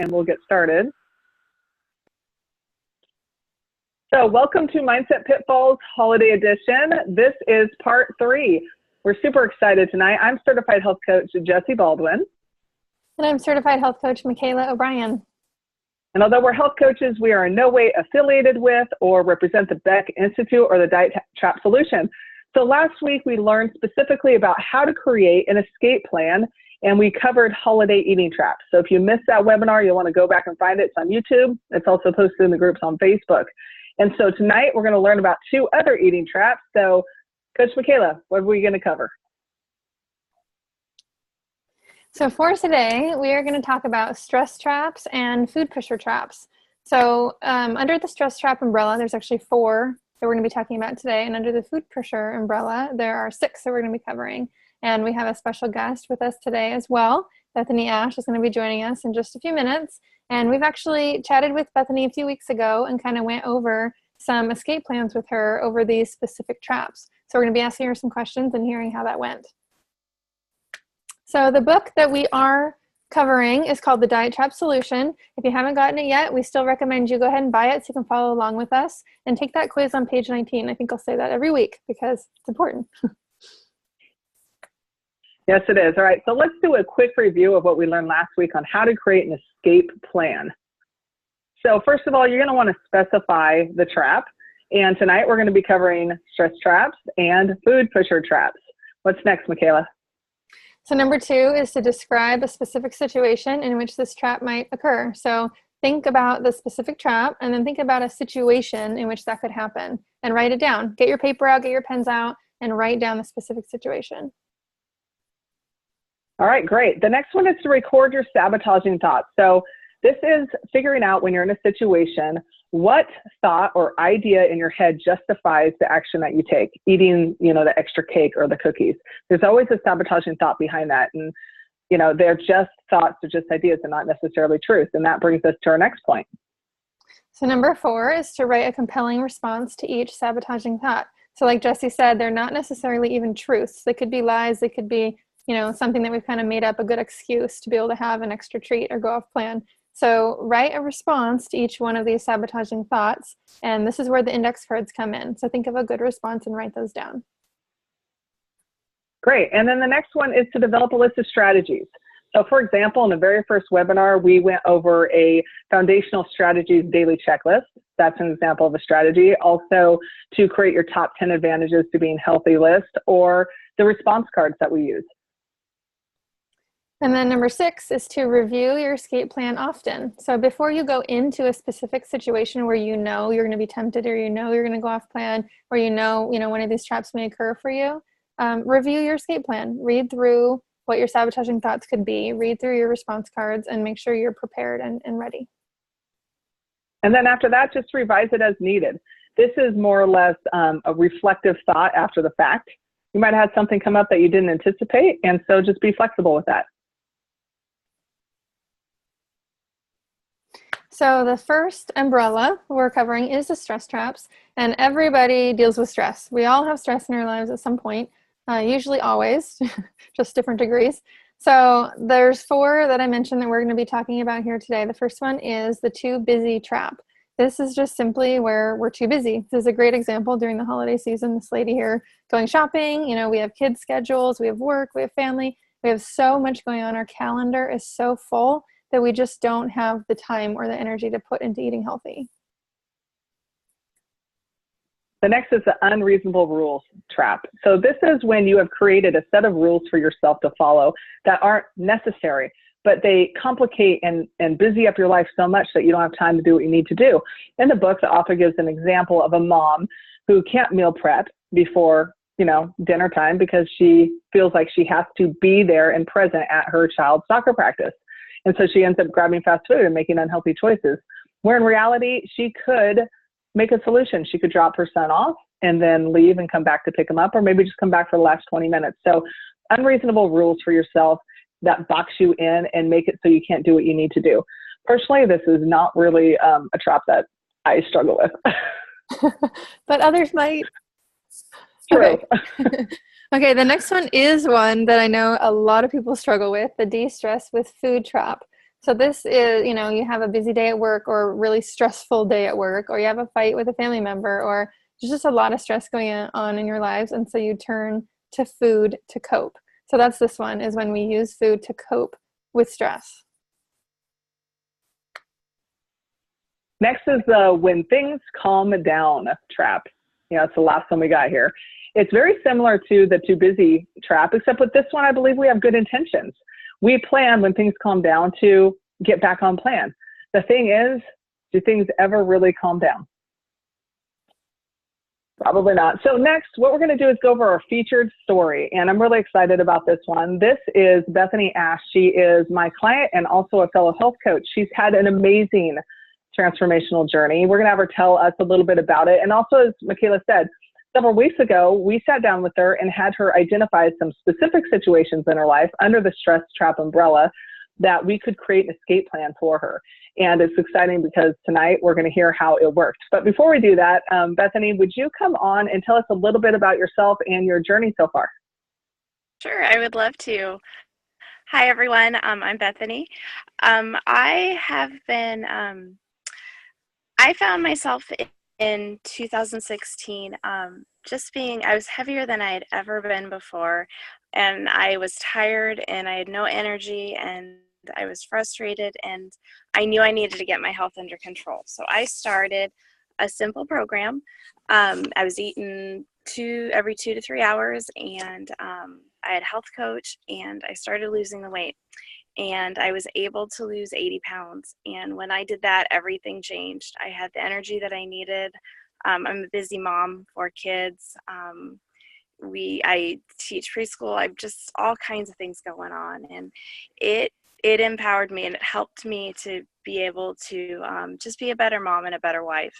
and we'll get started. So welcome to Mindset Pitfalls Holiday Edition. This is part 3. We're super excited tonight. I'm certified health coach Jessee Baldwin. And I'm certified health coach Mikaela O'Brien. And although we're health coaches, we are in no way affiliated with or represent the Beck Institute or the Diet Trap Solution. So last week we learned specifically about how to create an escape plan, and we covered holiday eating traps. So if you missed that webinar, you'll want to go back and find it. It's on YouTube. It's also posted in the groups on Facebook. And so tonight we're going to learn about 2 other eating traps. So Coach Mikaela, what are we going to cover? So for today, we are going to talk about stress traps and food pusher traps. So under the stress trap umbrella, there's actually 4 that we're going to be talking about today. And under the food pusher umbrella, there are 6 that we're going to be covering. And we have a special guest with us today as well. Bethany Ash is going to be joining us in just a few minutes. And we've actually chatted with Bethany a few weeks ago and kind of went over some escape plans with her over these specific traps. So we're going to be asking her some questions and hearing how that went. So the book that we are covering is called The Diet Trap Solution. If you haven't gotten it yet, we still recommend you go ahead and buy it so you can follow along with us and take that quiz on page 19. I think I'll say that every week because it's important. Yes, it is. All right, so let's do a quick review of what we learned last week on how to create an escape plan. So first of all, you're going to want to specify the trap. And tonight we're going to be covering stress traps and food pusher traps. What's next, Mikaela? So number 2 is to describe a specific situation in which this trap might occur. So think about the specific trap and then think about a situation in which that could happen and write it down. Get your paper out, get your pens out, and write down the specific situation. All right, great. The next one is to record your sabotaging thoughts. So this is figuring out when you're in a situation, what thought or idea in your head justifies the action that you take, eating, the extra cake or the cookies. There's always a sabotaging thought behind that. And, they're just thoughts, they're just ideas and not necessarily truth. And that brings us to our next point. So number 4 is to write a compelling response to each sabotaging thought. So like Jessee said, they're not necessarily even truths. They could be lies. They could be something that we've kind of made up a good excuse to be able to have an extra treat or go off plan. So write a response to each one of these sabotaging thoughts, and this is where the index cards come in. So think of a good response and write those down. Great. And then the next one is to develop a list of strategies. So for example, in the very first webinar, we went over a foundational strategies daily checklist. That's an example of a strategy. Also to create your top 10 advantages to being healthy list, or the response cards that we use. And then number 6 is to review your escape plan often. So before you go into a specific situation where you're going to be tempted or you're going to go off plan or one of these traps may occur for you, review your escape plan. Read through what your sabotaging thoughts could be. Read through your response cards and make sure you're prepared and ready. And then after that, just revise it as needed. This is more or less a reflective thought after the fact. You might have had something come up that you didn't anticipate, and so just be flexible with that. So the first umbrella we're covering is the stress traps, and everybody deals with stress. We all have stress in our lives at some point, usually always, just different degrees. So there's 4 that I mentioned that we're going to be talking about here today. The first one is the too busy trap. This is just simply where we're too busy. This is a great example during the holiday season. This lady here going shopping, we have kids' schedules, we have work, we have family, we have so much going on. Our calendar is so full that we just don't have the time or the energy to put into eating healthy. The next is the unreasonable rules trap. So this is when you have created a set of rules for yourself to follow that aren't necessary, but they complicate and busy up your life so much that you don't have time to do what you need to do. In the book, the author gives an example of a mom who can't meal prep before dinner time because she feels like she has to be there and present at her child's soccer practice. And so she ends up grabbing fast food and making unhealthy choices, where in reality, she could make a solution. She could drop her son off and then leave and come back to pick him up, or maybe just come back for the last 20 minutes. So unreasonable rules for yourself that box you in and make it so you can't do what you need to do. Personally, this is not really a trap that I struggle with. But others might. True. Okay. Okay, the next one is one that I know a lot of people struggle with, the de-stress with food trap. So this is, you have a busy day at work or a really stressful day at work, or you have a fight with a family member, or there's just a lot of stress going on in your lives. And so you turn to food to cope. So that's this one, is when we use food to cope with stress. Next is the when things calm down trap. It's the last one we got here. It's very similar to the too busy trap, except with this one, I believe we have good intentions. We plan when things calm down to get back on plan. The thing is, do things ever really calm down? Probably not. So next, what we're going to do is go over our featured story, and I'm really excited about this one. This is Bethany Ash. She is my client and also a fellow health coach. She's had an amazing transformational journey. We're going to have her tell us a little bit about it. And also, as Mikaela said, several weeks ago, we sat down with her and had her identify some specific situations in her life under the stress trap umbrella that we could create an escape plan for her. And it's exciting because tonight we're going to hear how it worked. But before we do that, Bethany, would you come on and tell us a little bit about yourself and your journey so far? Sure, I would love to. Hi, everyone. I'm Bethany. I have been, I found myself in 2016, I was heavier than I had ever been before, and I was tired and I had no energy and I was frustrated, and I knew I needed to get my health under control. So I started a simple program. I was eating every 2 to 3 hours, and I had a health coach, and I started losing the weight. And I was able to lose 80 pounds. And when I did that, everything changed. I had the energy that I needed. I'm a busy mom, 4 kids. I teach preschool. I've just all kinds of things going on. And it empowered me, and it helped me to be able to just be a better mom and a better wife.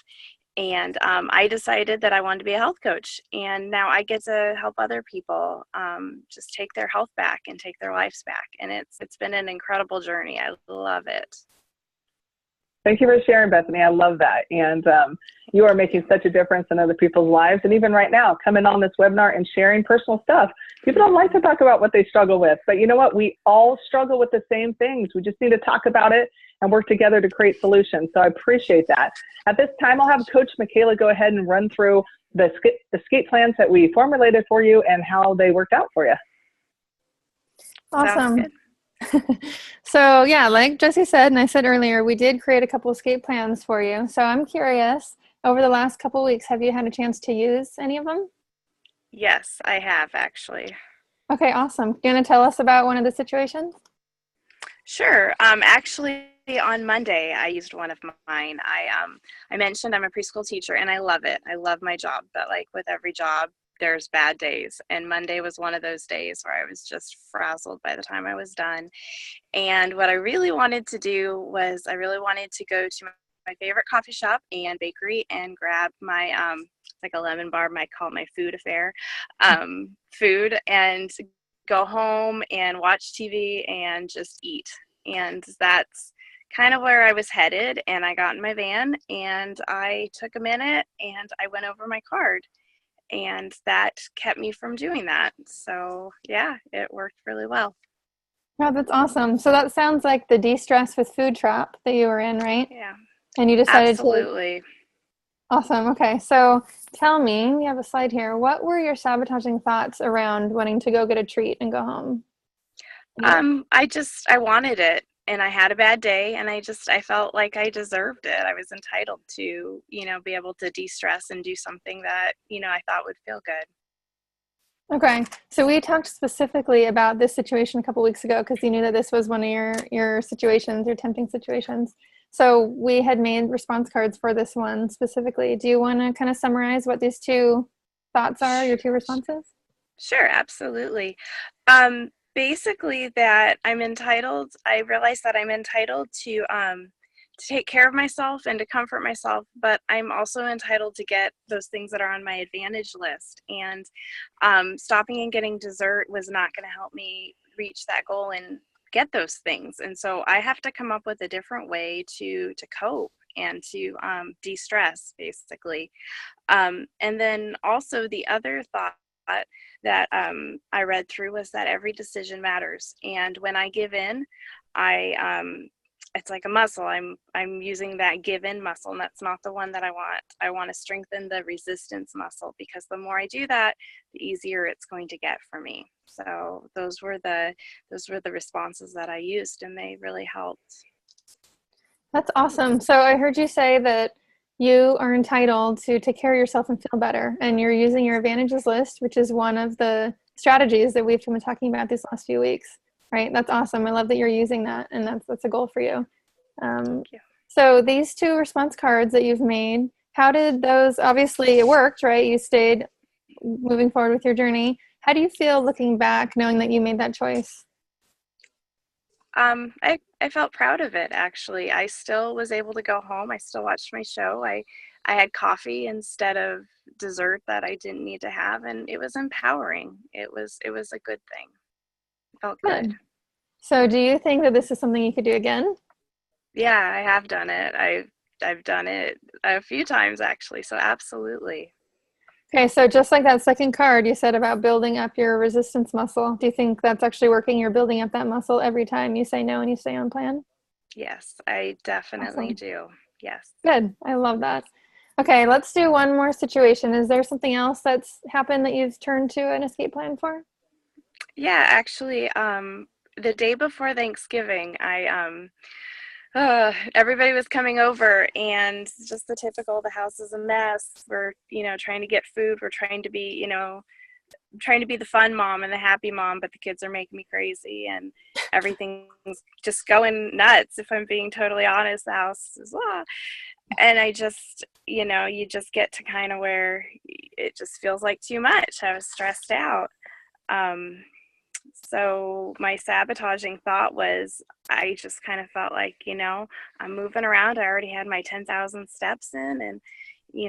And I decided that I wanted to be a health coach, and now I get to help other people just take their health back and take their lives back. And it's been an incredible journey. I love it. Thank you for sharing, Bethany. I love that. And you are making such a difference in other people's lives. And even right now, coming on this webinar and sharing personal stuff. People don't like to talk about what they struggle with. But you know what? We all struggle with the same things. We just need to talk about it and work together to create solutions. So I appreciate that. At this time, I'll have Coach Mikaela go ahead and run through the escape plans that we formulated for you and how they worked out for you. Awesome. So yeah, like Jessee said, and I said earlier, we did create a couple escape plans for you. So I'm curious, over the last couple of weeks, have you had a chance to use any of them? Yes, I have actually. Okay, awesome. Do you want to tell us about one of the situations? Sure. Actually, on Monday, I used one of mine. I mentioned I'm a preschool teacher, and I love it. I love my job, but like with every job, there's bad days. And Monday was one of those days where I was just frazzled by the time I was done. And what I really wanted to do was I really wanted to go to my favorite coffee shop and bakery and grab my, like a lemon bar, I call it my food affair, food, and go home and watch TV and just eat. And that's kind of where I was headed. And I got in my van and I took a minute and I went over my card. And that kept me from doing that. So yeah, it worked really well. Oh, that's awesome. So that sounds like the de-stress with food trap that you were in, right? Yeah. And you decided Absolutely. Awesome. Okay. So tell me, we have a slide here. What were your sabotaging thoughts around wanting to go get a treat and go home? I wanted it, and I had a bad day, and I felt like I deserved it. I was entitled to, be able to de-stress and do something that, I thought would feel good. Okay. So we talked specifically about this situation a couple weeks ago because you knew that this was one of your situations, your tempting situations. So we had made response cards for this one specifically. Do you want to kind of summarize what these two thoughts are, your two responses? Sure, absolutely. Basically that I realized that I'm entitled to take care of myself and to comfort myself, but I'm also entitled to get those things that are on my advantage list. And stopping and getting dessert was not going to help me reach that goal and get those things. And so I have to come up with a different way to cope and to de-stress, basically. And then also the other thought that I read through was that every decision matters. And when I give in, I it's like a muscle. I'm using that give in muscle, and that's not the one that I want. I want to strengthen the resistance muscle, because the more I do that, the easier it's going to get for me. So those were the responses that I used, and they really helped. That's awesome. So I heard you say that you are entitled to take care of yourself and feel better, and you're using your advantages list, which is one of the strategies that we've been talking about these last few weeks, right? That's awesome. I love that you're using that, and that's a goal for you. Thank you. So these 2 response cards that you've made, how did those, obviously it worked, right? You stayed moving forward with your journey. How do you feel looking back, knowing that you made that choice? I felt proud of it, actually. I still was able to go home. I still watched my show. I had coffee instead of dessert that I didn't need to have, and it was empowering. It was a good thing. It felt good. So do you think that this is something you could do again? Yeah, I have done it. I've done it a few times, actually. So absolutely. Okay, so just like that second card you said about building up your resistance muscle, do you think that's actually working? You're building up that muscle every time you say no and you stay on plan? Yes, I definitely do. Yes. Good. I love that. Okay, let's do one more situation. Is there something else that's happened that you've turned to an escape plan for? Yeah, actually, the day before Thanksgiving, everybody was coming over, and just the typical, the house is a mess. We're, trying to get food. We're trying to be, trying to be the fun mom and the happy mom, but the kids are making me crazy, and everything's just going nuts. If I'm being totally honest, the house is, and I just, you just get to kind of where it just feels like too much. I was stressed out. So my sabotaging thought was, I just kind of felt like, I'm moving around. I already had my 10,000 steps in, and,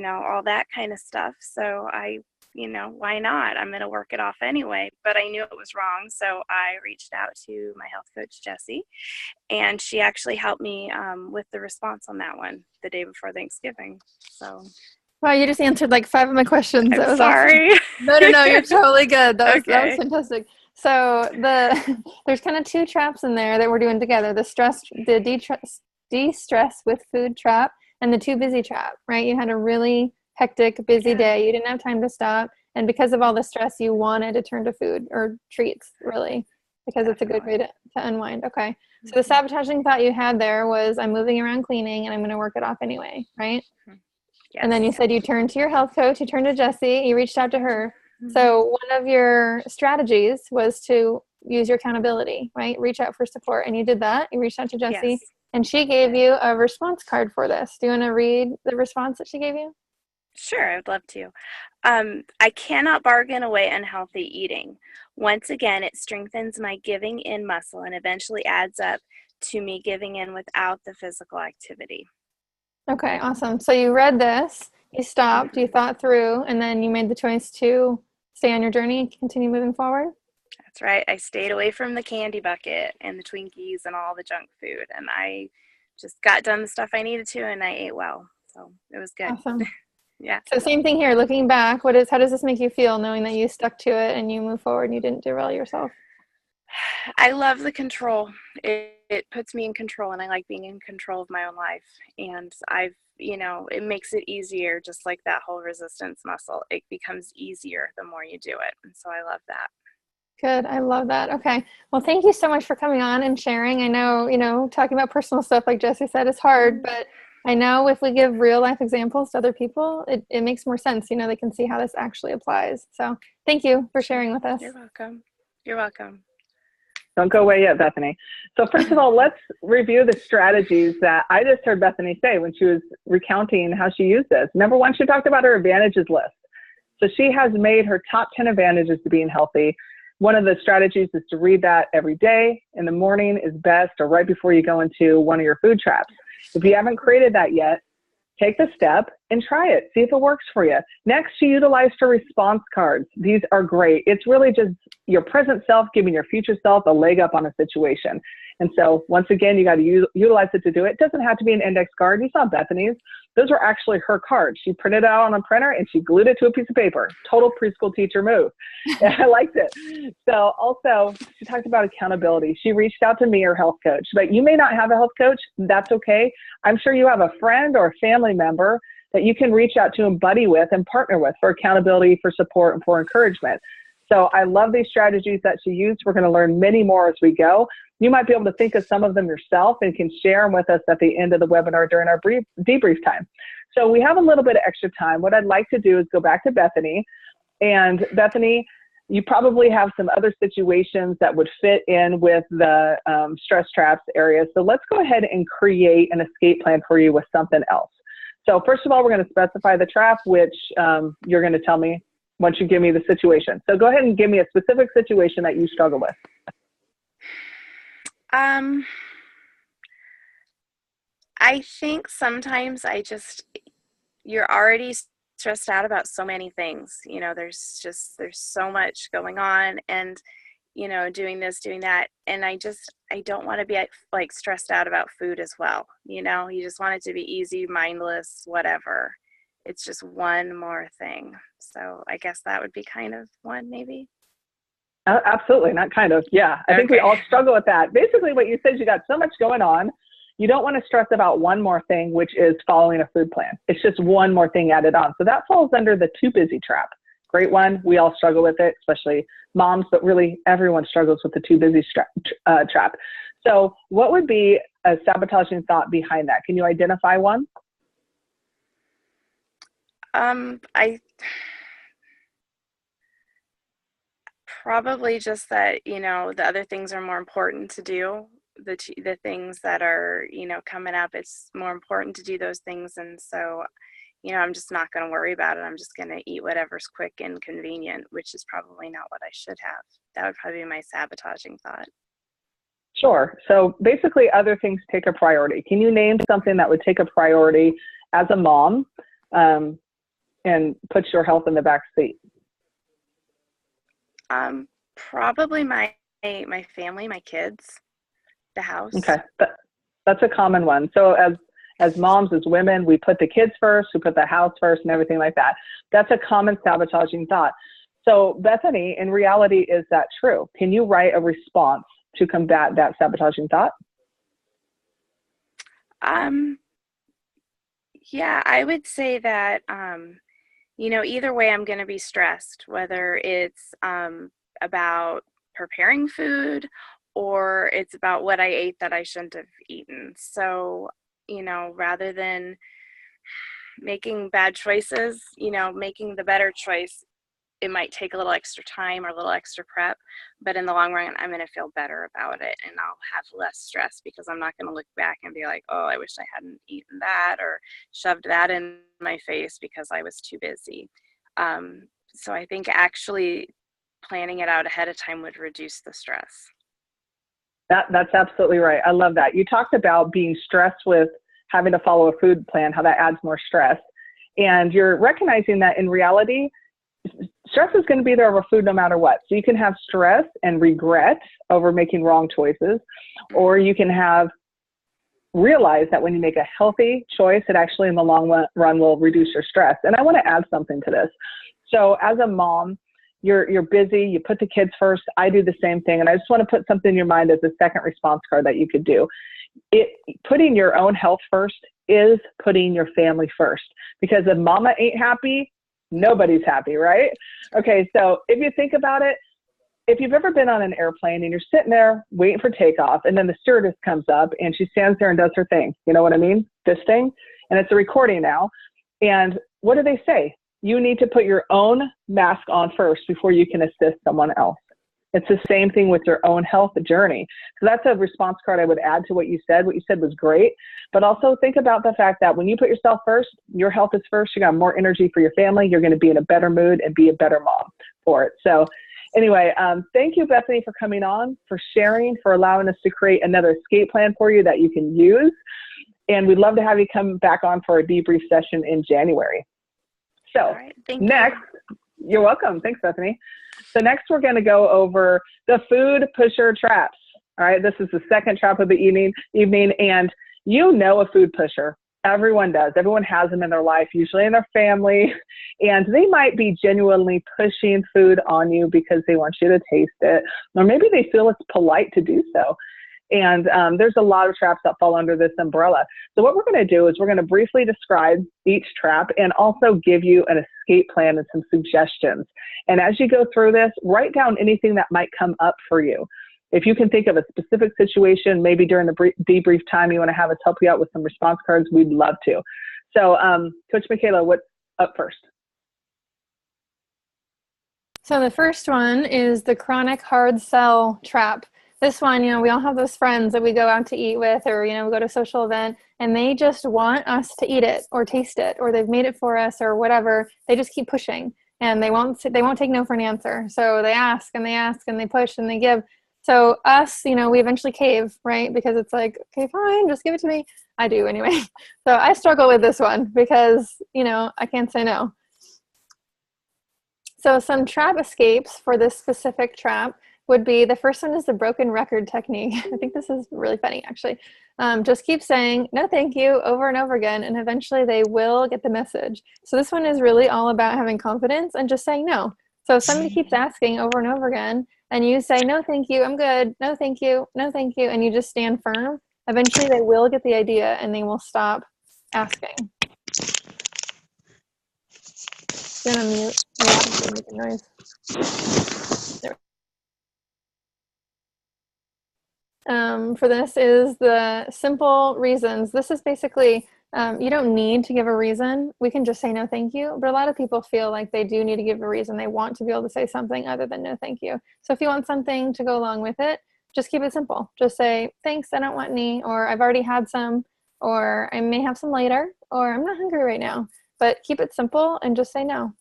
all that kind of stuff. So why not? I'm going to work it off anyway. But I knew it was wrong. So I reached out to my health coach, Jessee, and she actually helped me with the response on that one the day before Thanksgiving. So. Wow, you just answered like 5 of my questions. I'm that was sorry. Awesome. No, you're totally good. That was fantastic. So there's kind of 2 traps in there that we're doing together: the de-stress with food trap, and the too busy trap. Right? You had a really hectic, busy day. You didn't have time to stop, and because of all the stress, you wanted to turn to food or treats, really, because it's a good way to unwind. Okay. So the sabotaging thought you had there was, I'm moving around cleaning, and I'm going to work it off anyway. Right? Yes. And then you said you turned to your health coach, you turned to Jessee, you reached out to her. Mm-hmm. So one of your strategies was to use your accountability, right? Reach out for support. And you did that. You reached out to Jessee, and she gave you a response card for this. Do you want to read the response that she gave you? Sure, I would love to. I cannot bargain away unhealthy eating. Once again, it strengthens my giving in muscle and eventually adds up to me giving in without the physical activity. Okay, awesome. So you read this, you stopped, you thought through, and then you made the choice to stay on your journey and continue moving forward? That's right. I stayed away from the candy bucket and the Twinkies and all the junk food, and I just got done the stuff I needed to, and I ate well. So it was good. Awesome. Yeah. So same thing here. Looking back, how does this make you feel, knowing that you stuck to it and you move forward and you didn't derail yourself? I love the control. It puts me in control, and I like being in control of my own life. And it makes it easier, just like that whole resistance muscle. It becomes easier the more you do it. And so I love that. Good. I love that. Okay. Well, thank you so much for coming on and sharing. I know, talking about personal stuff, like Jessee said, is hard, but I know if we give real life examples to other people, it makes more sense. They can see how this actually applies. So thank you for sharing with us. You're welcome. You're welcome. Don't go away yet, Bethany. So first of all, let's review the strategies that I just heard Bethany say when she was recounting how she used this. Number 1, she talked about her advantages list. So she has made her top 10 advantages to being healthy. One of the strategies is to read that every day. In the morning is best, or right before you go into one of your food traps. If you haven't created that yet, take the step and try it. See if it works for you. Next, she utilized her response cards. These are great. It's really just your present self giving your future self a leg up on a situation. And so once again, you got to utilize it to do it. It doesn't have to be an index card. You saw Bethany's. Those were actually her cards. She printed it out on a printer and she glued it to a piece of paper. Total preschool teacher move. I liked it. So also, she talked about accountability. She reached out to me, her health coach. But you may not have a health coach. That's okay. I'm sure you have a friend or a family member that you can reach out to and buddy with and partner with for accountability, for support, and for encouragement. So I love these strategies that she used. We're going to learn many more as we go. You might be able to think of some of them yourself and can share them with us at the end of the webinar during our debrief time. So we have a little bit of extra time. What I'd like to do is go back to Bethany. And Bethany, you probably have some other situations that would fit in with the stress traps area. So let's go ahead and create an escape plan for you with something else. So first of all, we're going to specify the trap, which you're going to tell me once you give me the situation. So go ahead and give me a specific situation that you struggle with. I think sometimes you're already stressed out about so many things. You know, there's so much going on, and, you know, doing this, doing that. And I don't want to be like stressed out about food as well. You know, you just want it to be easy, mindless, whatever. It's just one more thing. So I guess that would be kind of one, maybe. Absolutely, not kind of. Yeah, I think we all struggle with that. Basically, what you said, you got so much going on. You don't want to stress about one more thing, which is following a food plan. It's just one more thing added on. So that falls under the too busy trap. Great one. We all struggle with it, especially moms, but really everyone struggles with the too busy trap. So what would be a sabotaging thought behind that? Can you identify one? I probably just that, you know, the other things are more important to do. The things that are, you know, coming up, it's more important to do those things. And so, you know, I'm just not going to worry about it. I'm just going to eat whatever's quick and convenient, which is probably not what I should have. That would probably be my sabotaging thought. Sure. So basically other things take a priority. Can you name something that would take a priority as a mom and puts your health in the back seat? Probably my family, my kids, the house. Okay, that's a common one. So as moms, as women, we put the kids first, we put the house first, and everything like that. That's a common sabotaging thought. So Bethany, in reality, is that true? Can you write a response to combat that sabotaging thought? Yeah, I would say that, you know, either way, I'm going to be stressed, whether it's about preparing food or it's about what I ate that I shouldn't have eaten. So, you know, rather than making bad choices, you know, making the better choice, it might take a little extra time or a little extra prep, but in the long run, I'm going to feel better about it and I'll have less stress because I'm not going to look back and be like, oh, I wish I hadn't eaten that or shoved that in my face because I was too busy. So I think actually planning it out ahead of time would reduce the stress. That's absolutely right. I love that. You talked about being stressed with having to follow a food plan, how that adds more stress. And you're recognizing that in reality, stress is going to be there over food no matter what. So you can have stress and regret over making wrong choices, or you can realize that when you make a healthy choice, it actually in the long run will reduce your stress. And I want to add something to this. So as a mom, you're busy, you put the kids first. I do the same thing. And I just want to put something in your mind as a second response card that you could do. Putting your own health first is putting your family first, because if mama ain't happy, nobody's happy, right? Okay, so if you think about it, if you've ever been on an airplane and you're sitting there waiting for takeoff, and then the stewardess comes up and she stands there and does her thing, you know what I mean? This thing, and it's a recording now. And what do they say? You need to put your own mask on first before you can assist someone else. It's the same thing with your own health journey. So that's a response card I would add to what you said. What you said was great, but also think about the fact that when you put yourself first, your health is first, you got more energy for your family, you're going to be in a better mood and be a better mom for it. So anyway, thank you, Bethany, for coming on, for sharing, for allowing us to create another escape plan for you that you can use. And we'd love to have you come back on for a debrief session in January. So next, you're welcome. Thanks, Bethany. So next we're going to go over the food pusher traps. All right, this is the second trap of the evening, and you know a food pusher. Everyone does. Everyone has them in their life, usually in their family, and they might be genuinely pushing food on you because they want you to taste it, or maybe they feel it's polite to do so. And there's a lot of traps that fall under this umbrella. So what we're going to do is we're going to briefly describe each trap and also give you an escape plan and some suggestions. And as you go through this, write down anything that might come up for you. If you can think of a specific situation, maybe during the debrief time you want to have us help you out with some response cards, we'd love to. So Coach Mikaela, what's up first? So the first one is the chronic hard sell trap. This one, we all have those friends that we go out to eat with, or, we go to a social event, and they just want us to eat it or taste it, or they've made it for us or whatever. They just keep pushing, and they won't take no for an answer. So they ask and they push and they give. So us, we eventually cave, right? Because it's like, okay, fine, just give it to me. I do anyway. So I struggle with this one because, I can't say no. So some trap escapes for this specific trap would be, the first one is the broken record technique. I think this is really funny, actually. Just keep saying, no, thank you, over and over again, and eventually they will get the message. So this one is really all about having confidence and just saying no. So if somebody keeps asking over and over again, and you say, no, thank you, I'm good, no, thank you, no, thank you, and you just stand firm, eventually they will get the idea and they will stop asking. I'm gonna mute. I'm making noise. For this is the simple reasons. This is basically, you don't need to give a reason. We can just say no thank you, but a lot of people feel like they do need to give a reason. They want to be able to say something other than no thank you. So if you want something to go along with it, just keep it simple. Just say, thanks, I don't want any, or I've already had some, or I may have some later, or I'm not hungry right now. But keep it simple and just say no.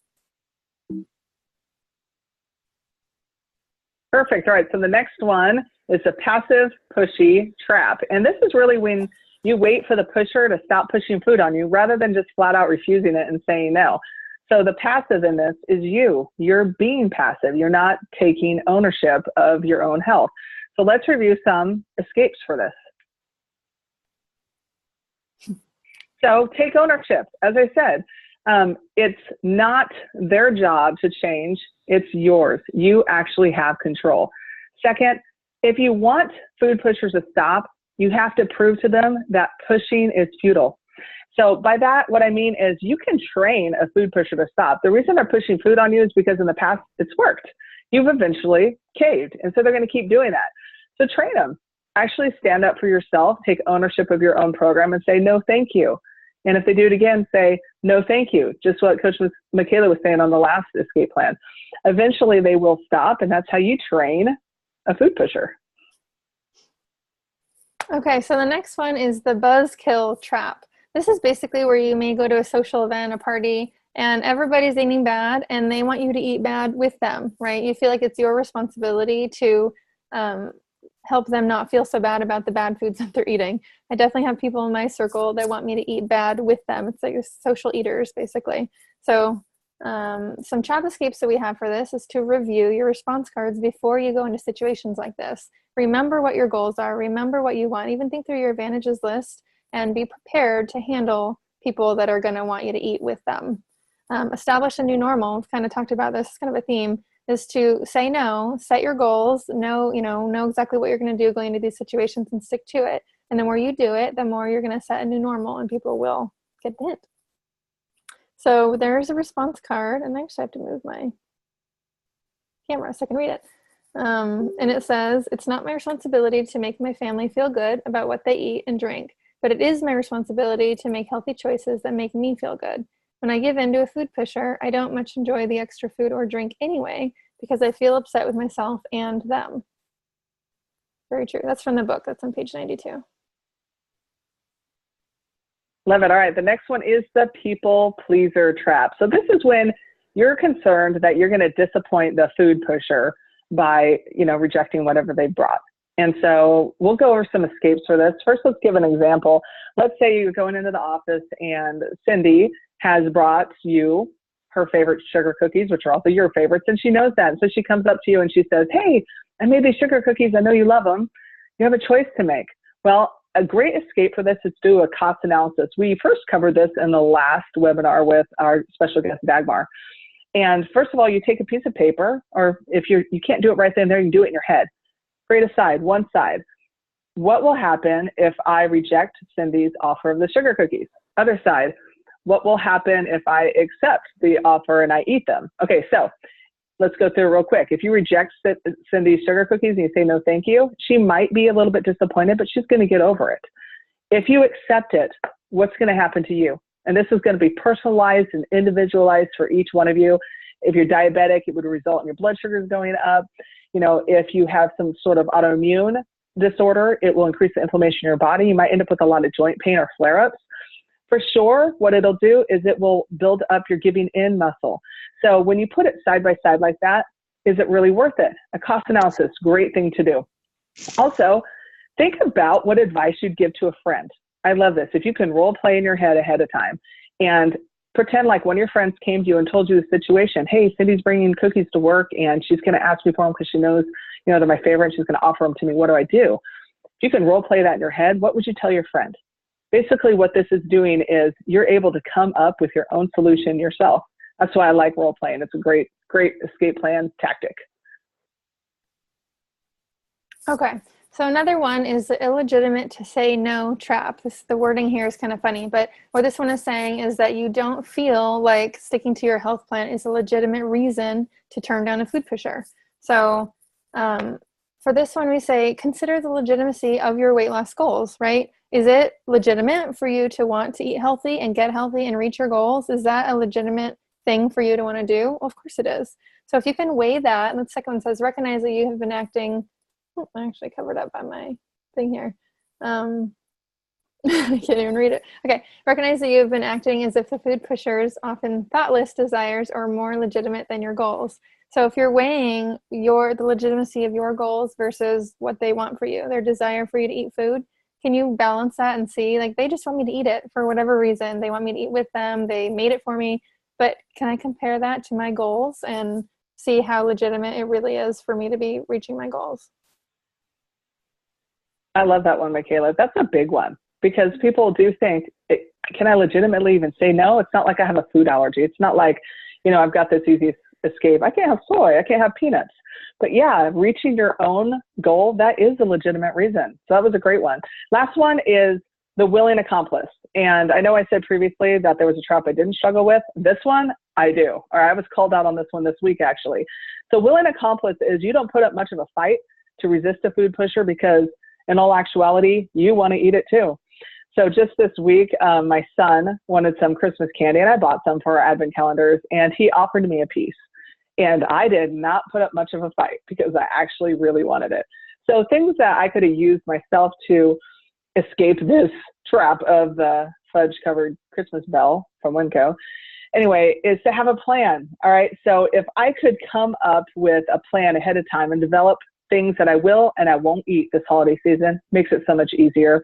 Perfect. All right, so the next one is a passive pushy trap. And this is really when you wait for the pusher to stop pushing food on you rather than just flat out refusing it and saying no. So the passive in this is you. You're being passive. You're not taking ownership of your own health. So let's review some escapes for this. So take ownership. As I said, it's not their job to change. It's yours. You actually have control. Second, if you want food pushers to stop, you have to prove to them that pushing is futile. So by that, what I mean is you can train a food pusher to stop. The reason they're pushing food on you is because in the past it's worked. You've eventually caved, and so they're going to keep doing that. So train them. Actually stand up for yourself, take ownership of your own program, and say, no, thank you. And if they do it again, say, no, thank you. Just what Coach Mikaela was saying on the last escape plan. Eventually they will stop, and that's how you train a food pusher. Okay, so the next one is the buzzkill trap. This is basically where you may go to a social event, a party, and everybody's eating bad, and they want you to eat bad with them, right? You feel like it's your responsibility to help them not feel so bad about the bad foods that they're eating. I definitely have people in my circle that want me to eat bad with them. It's like social eaters, basically. So some trap escapes that we have for this is to review your response cards before you go into situations like this. Remember what your goals are. Remember what you want. Even think through your advantages list and be prepared to handle people that are going to want you to eat with them. Establish a new normal. We've kind of talked about this. It's kind of a theme, is to say no, set your goals, know exactly what you're going to do going into these situations and stick to it. And the more you do it, the more you're going to set a new normal and people will get the hint. So there's a response card, and I actually have to move my camera so I can read it. And it says, it's not my responsibility to make my family feel good about what they eat and drink, but it is my responsibility to make healthy choices that make me feel good. When I give in to a food pusher, I don't much enjoy the extra food or drink anyway, because I feel upset with myself and them. Very true. That's from the book. That's on page 92. Love it. All right. The next one is the people pleaser trap. So this is when you're concerned that you're going to disappoint the food pusher by, rejecting whatever they brought. And so we'll go over some escapes for this. First, let's give an example. Let's say you're going into the office and Cindy has brought you her favorite sugar cookies, which are also your favorites, and she knows that. And so she comes up to you and she says, hey, I made these sugar cookies. I know you love them. You have a choice to make. Well, a great escape for this is to do a cost analysis. We first covered this in the last webinar with our special guest, Dagmar. And first of all, you take a piece of paper, or if you can't do it right then and there, you can do it in your head. Create a side, one side. What will happen if I reject Cindy's offer of the sugar cookies? Other side. What will happen if I accept the offer and I eat them? Okay, so let's go through it real quick. If you reject Cindy's sugar cookies and you say no thank you, she might be a little bit disappointed, but she's going to get over it. If you accept it, what's going to happen to you? And this is going to be personalized and individualized for each one of you. If you're diabetic, it would result in your blood sugars going up. You know, if you have some sort of autoimmune disorder, it will increase the inflammation in your body. You might end up with a lot of joint pain or flare-ups. For sure, what it'll do is it will build up your giving in muscle. So when you put it side by side like that, is it really worth it? A cost analysis, great thing to do. Also, think about what advice you'd give to a friend. I love this. If you can role play in your head ahead of time and pretend like one of your friends came to you and told you the situation. Hey, Cindy's bringing cookies to work and she's going to ask me for them because she knows, you know, they're my favorite and she's going to offer them to me. What do I do? If you can role play that in your head, what would you tell your friend? Basically, what this is doing is you're able to come up with your own solution yourself. That's why I like role playing. It's a great escape plan tactic. Okay. So another one is the illegitimate to say no trap. The wording here is kind of funny, but what this one is saying is that you don't feel like sticking to your health plan is a legitimate reason to turn down a food pusher. So for this one, we say, consider the legitimacy of your weight loss goals, right? Is it legitimate for you to want to eat healthy and get healthy and reach your goals? Is that a legitimate thing for you to want to do? Well, of course it is. So if you can weigh that, and the second one says, recognize that you have been acting, I actually covered up by my thing here. I can't even read it. Okay, recognize that you have been acting as if the food pusher's often thoughtless desires are more legitimate than your goals. So if you're weighing the legitimacy of your goals versus what they want for you, their desire for you to eat food, can you balance that and see, like, they just want me to eat it for whatever reason. They want me to eat with them. They made it for me. But can I compare that to my goals and see how legitimate it really is for me to be reaching my goals? I love that one, Mikaela. That's a big one because people do think, can I legitimately even say no? It's not like I have a food allergy. It's not like, you know, I've got this easy escape. I can't have soy. I can't have peanuts. But yeah, reaching your own goal, that is a legitimate reason. So that was a great one. Last one is the willing accomplice. And I know I said previously that there was a trap I didn't struggle with. This one, I do. Or I was called out on this one this week, actually. So willing accomplice is you don't put up much of a fight to resist a food pusher because in all actuality, you want to eat it too. So just this week, my son wanted some Christmas candy and I bought some for our advent calendars and he offered me a piece. And I did not put up much of a fight because I actually really wanted it. So things that I could have used myself to escape this trap of the fudge-covered Christmas bell from Winco, anyway, is to have a plan. All right. So if I could come up with a plan ahead of time and develop things that I will and I won't eat this holiday season, makes it so much easier.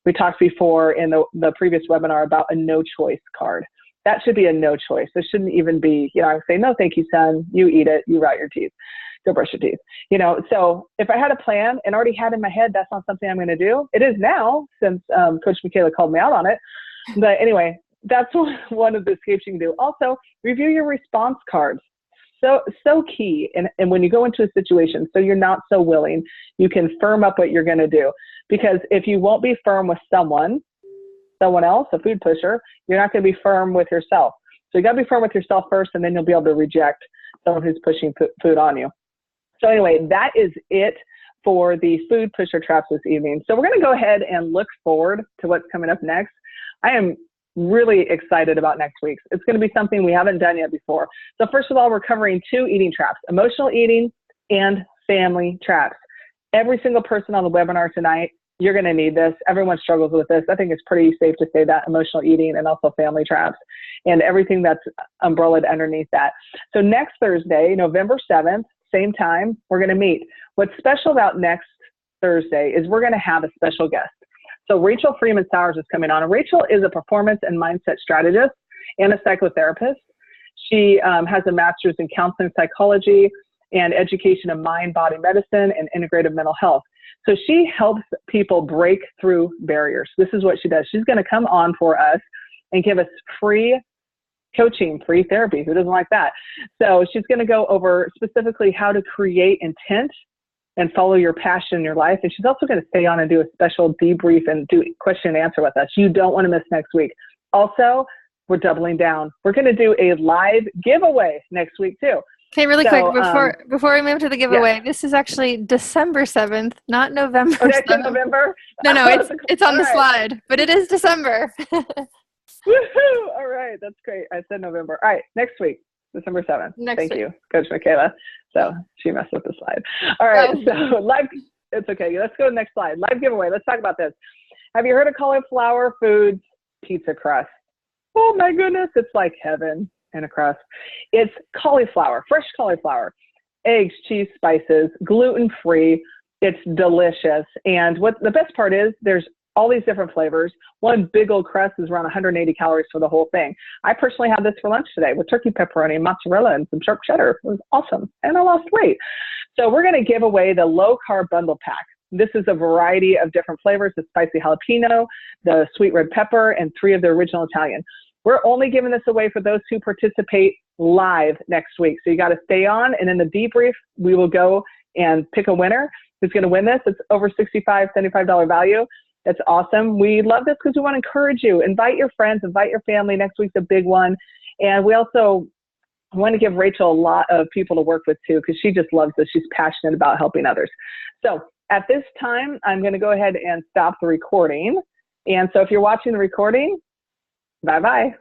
We talked before in the previous webinar about a no choice card. That should be a no choice. There shouldn't even be, you know, I say, no, thank you, son. You eat it. You route your teeth. Go brush your teeth. You know, so if I had a plan and already had in my head, that's not something I'm going to do. It is now since Coach Mikaela called me out on it. But anyway, that's one of the escapes you can do. Also, review your response cards. So key. And when you go into a situation, so you're not so willing, you can firm up what you're going to do. Because if you won't be firm with someone else, a food pusher, you're not going to be firm with yourself. So you got to be firm with yourself first, and then you'll be able to reject someone who's pushing food on you. So anyway, that is it for the food pusher traps this evening. So we're going to go ahead and look forward to what's coming up next. I am really excited about next week's. It's going to be something we haven't done yet before. So first of all, we're covering 2 eating traps, emotional eating and family traps. Every single person on the webinar tonight, you're going to need this. Everyone struggles with this. I think it's pretty safe to say that, emotional eating and also family traps and everything that's umbrellaed underneath that. So next Thursday, November 7th, same time, we're going to meet. What's special about next Thursday is we're going to have a special guest. So Rachel Freeman Sowers is coming on. And Rachel is a performance and mindset strategist and a psychotherapist. She has a master's in counseling psychology and education in mind-body medicine and integrative mental health. So she helps people break through barriers. This is what she does. She's going to come on for us and give us free coaching, free therapy. Who doesn't like that? So she's going to go over specifically how to create intent and follow your passion in your life. And she's also going to stay on and do a special debrief and do question and answer with us. You don't want to miss next week. Also, we're doubling down. We're going to do a live giveaway next week too. Okay, really quick, before we move to the giveaway, this is actually December 7th, not November 7th. Oh, that's in November? No, it's on the slide, but it is December. Woohoo! All right, that's great. I said November. All right, next week, December 7th. Thank you, Coach Mikaela. So she messed with the slide. All right, so live, it's okay. Let's go to the next slide. Live giveaway. Let's talk about this. Have you heard of cauliflower foods pizza crust? Oh my goodness, it's like heaven in a crust. It's cauliflower, fresh cauliflower, eggs, cheese, spices, gluten-free. It's delicious. And what the best part is, there's all these different flavors. One big old crust is around 180 calories for the whole thing. I personally had this for lunch today with turkey pepperoni, mozzarella, and some sharp cheddar. It was awesome. And I lost weight. So we're going to give away the low-carb bundle pack. This is a variety of different flavors, the spicy jalapeno, the sweet red pepper, and 3 of the original Italian. We're only giving this away for those who participate live next week. So you got to stay on, and in the debrief, we will go and pick a winner who's going to win this. It's over $65, $75 value. That's awesome. We love this because we want to encourage you. Invite your friends, invite your family. Next week's a big one. And we also want to give Rachel a lot of people to work with too, because she just loves this. She's passionate about helping others. So at this time, I'm going to go ahead and stop the recording. And so if you're watching the recording, bye-bye.